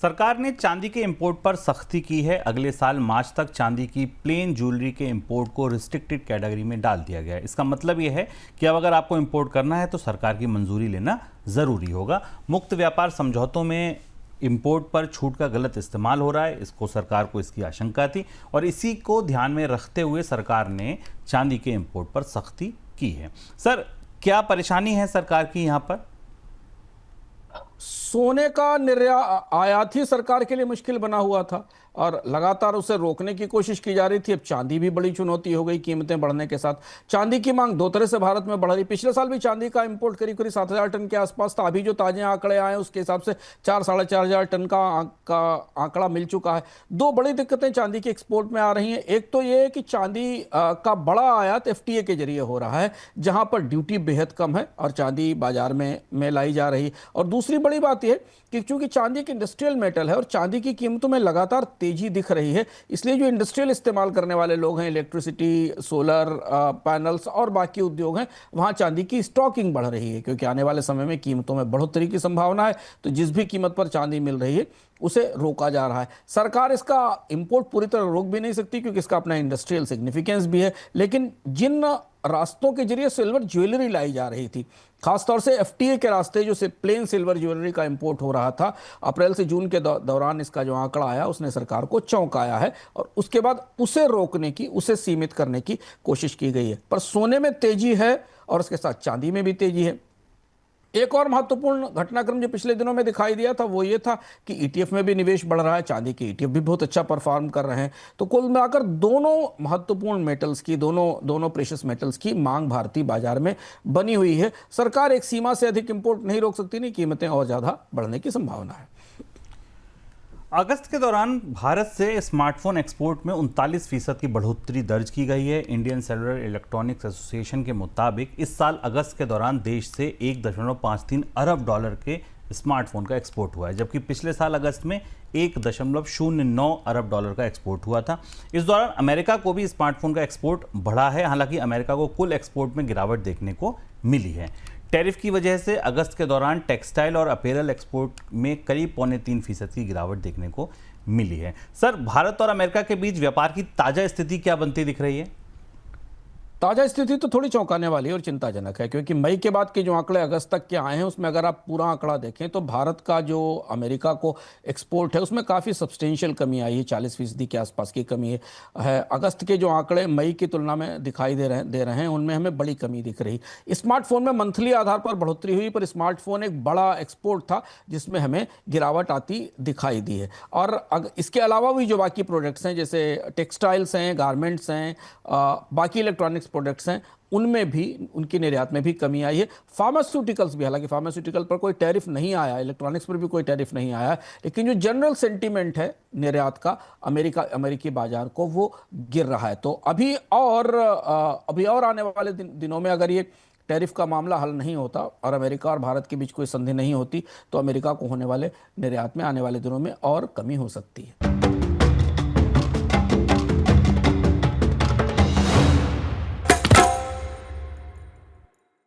सरकार ने चांदी के इंपोर्ट पर सख्ती की है। अगले साल मार्च तक चांदी की प्लेन ज्वेलरी के इंपोर्ट को रिस्ट्रिक्टेड कैटेगरी में डाल दिया गया है। इसका मतलब यह है कि अब अगर आपको इंपोर्ट करना है तो सरकार की मंजूरी लेना ज़रूरी होगा। मुक्त व्यापार समझौतों में इंपोर्ट पर छूट का गलत इस्तेमाल हो रहा है, इसको सरकार को इसकी आशंका थी और इसी को ध्यान में रखते हुए सरकार ने चांदी के इंपोर्ट पर सख्ती की है। सर, क्या परेशानी है सरकार की यहाँ पर? सोने का आयात ही सरकार के लिए मुश्किल बना हुआ था और लगातार उसे रोकने की कोशिश की जा रही थी। अब चांदी भी बड़ी चुनौती हो गई, कीमतें बढ़ने के साथ। चांदी की मांग दो तरह से भारत में बढ़ रही। पिछले साल भी चांदी का इंपोर्ट करीब करीब 7,000 टन के आसपास था। अभी जो ताजे आंकड़े आए उसके हिसाब से 4-4,500 टन का आंकड़ा मिल चुका है। दो बड़ी दिक्कतें चांदी के एक्सपोर्ट में आ रही हैं। एक तो ये है कि चांदी का बड़ा आयात एफटीए के जरिए हो रहा है, जहां पर ड्यूटी बेहद कम है और चांदी बाजार में लाई जा रही। और दूसरी बड़ी बात यह कि चूंकि चांदी एक इंडस्ट्रियल मेटल है और चांदी की कीमतों में लगातार तेजी दिख रही है, इसलिए जो इंडस्ट्रियल इस्तेमाल करने वाले लोग हैं, इलेक्ट्रिसिटी, सोलर पैनल्स और बाकी उद्योग हैं, वहां चांदी की स्टॉकिंग बढ़ रही है क्योंकि आने वाले समय में कीमतों में बढ़ोतरी की संभावना है। तो जिस भी कीमत पर चांदी मिल रही है उसे रोका जा रहा है। सरकार इसका इंपोर्ट पूरी तरह रोक भी नहीं सकती क्योंकि इसका अपना इंडस्ट्रियल सिग्निफिकेंस भी है, लेकिन जिन रास्तों के जरिए सिल्वर ज्वेलरी लाई जा रही थी, खासतौर से एफटीए के रास्ते, जो प्लेन सिल्वर ज्वेलरी का इंपोर्ट हो रहा था, अप्रैल से जून के दौरान इसका जो आंकड़ा आया उसने सरकार को चौंकाया है और उसके बाद उसे रोकने की, उसे सीमित करने की कोशिश की गई है। पर सोने में तेजी है और उसके साथ चांदी में भी तेजी है। एक और महत्वपूर्ण घटनाक्रम जो पिछले दिनों में दिखाई दिया था वो ये था कि ईटीएफ में भी निवेश बढ़ रहा है। चांदी के ईटीएफ भी बहुत अच्छा परफॉर्म कर रहे हैं। तो कुल मिलाकर दोनों महत्वपूर्ण मेटल्स की, दोनों प्रेशियस मेटल्स की मांग भारतीय बाजार में बनी हुई है। सरकार एक सीमा से अधिक इंपोर्ट नहीं रोक सकती, नहीं, कीमतें और ज्यादा बढ़ने की संभावना है। अगस्त के दौरान भारत से स्मार्टफोन एक्सपोर्ट में 39% की बढ़ोतरी दर्ज की गई है। इंडियन सेलुलर इलेक्ट्रॉनिक्स एसोसिएशन के मुताबिक इस साल अगस्त के दौरान देश से 1.53 अरब डॉलर के स्मार्टफोन का एक्सपोर्ट हुआ है, जबकि पिछले साल अगस्त में 1.09 अरब डॉलर का एक्सपोर्ट हुआ था। इस दौरान अमेरिका को भी स्मार्टफोन का एक्सपोर्ट बढ़ा है। हालांकि अमेरिका को कुल एक्सपोर्ट में गिरावट देखने को मिली है। टैरिफ की वजह से अगस्त के दौरान टेक्सटाइल और अपैरल एक्सपोर्ट में करीब 3.25% की गिरावट देखने को मिली है। सर, भारत और अमेरिका के बीच व्यापार की ताजा स्थिति क्या बनती दिख रही है? ताजा स्थिति तो थोड़ी चौंकाने वाली और चिंताजनक है क्योंकि मई के बाद के जो आंकड़े अगस्त तक के आए हैं उसमें अगर आप पूरा आंकड़ा देखें तो भारत का जो अमेरिका को एक्सपोर्ट है उसमें काफ़ी सब्सटेंशियल कमी आई है। 40% के आसपास की कमी है। अगस्त के जो आंकड़े मई की तुलना में दिखाई दे रहे हैं उनमें हमें बड़ी कमी दिख रही। स्मार्टफोन में मंथली आधार पर बढ़ोतरी हुई, पर स्मार्टफोन एक बड़ा एक्सपोर्ट था जिसमें हमें गिरावट आती दिखाई दी है। और इसके अलावा भी जो बाकी प्रोडक्ट्स हैं, जैसे टेक्सटाइल्स हैं, गारमेंट्स हैं, बाकी इलेक्ट्रॉनिक्स प्रोडक्ट्स हैं, उनमें भी, उनकी निर्यात में भी कमी आई है। फार्मास्यूटिकल्स भी, हालांकि फार्मास्यूटिकल पर कोई टैरिफ नहीं आया, इलेक्ट्रॉनिक्स पर भी कोई टैरिफ नहीं आया, लेकिन जो जनरल सेंटीमेंट है निर्यात का अमेरिकी बाजार को, वो गिर रहा है। तो अभी और आने वाले दिनों में अगर ये टैरिफ का मामला हल नहीं होता और अमेरिका और भारत के बीच कोई संधि नहीं होती तो अमेरिका को होने वाले निर्यात में आने वाले दिनों में और कमी हो सकती है।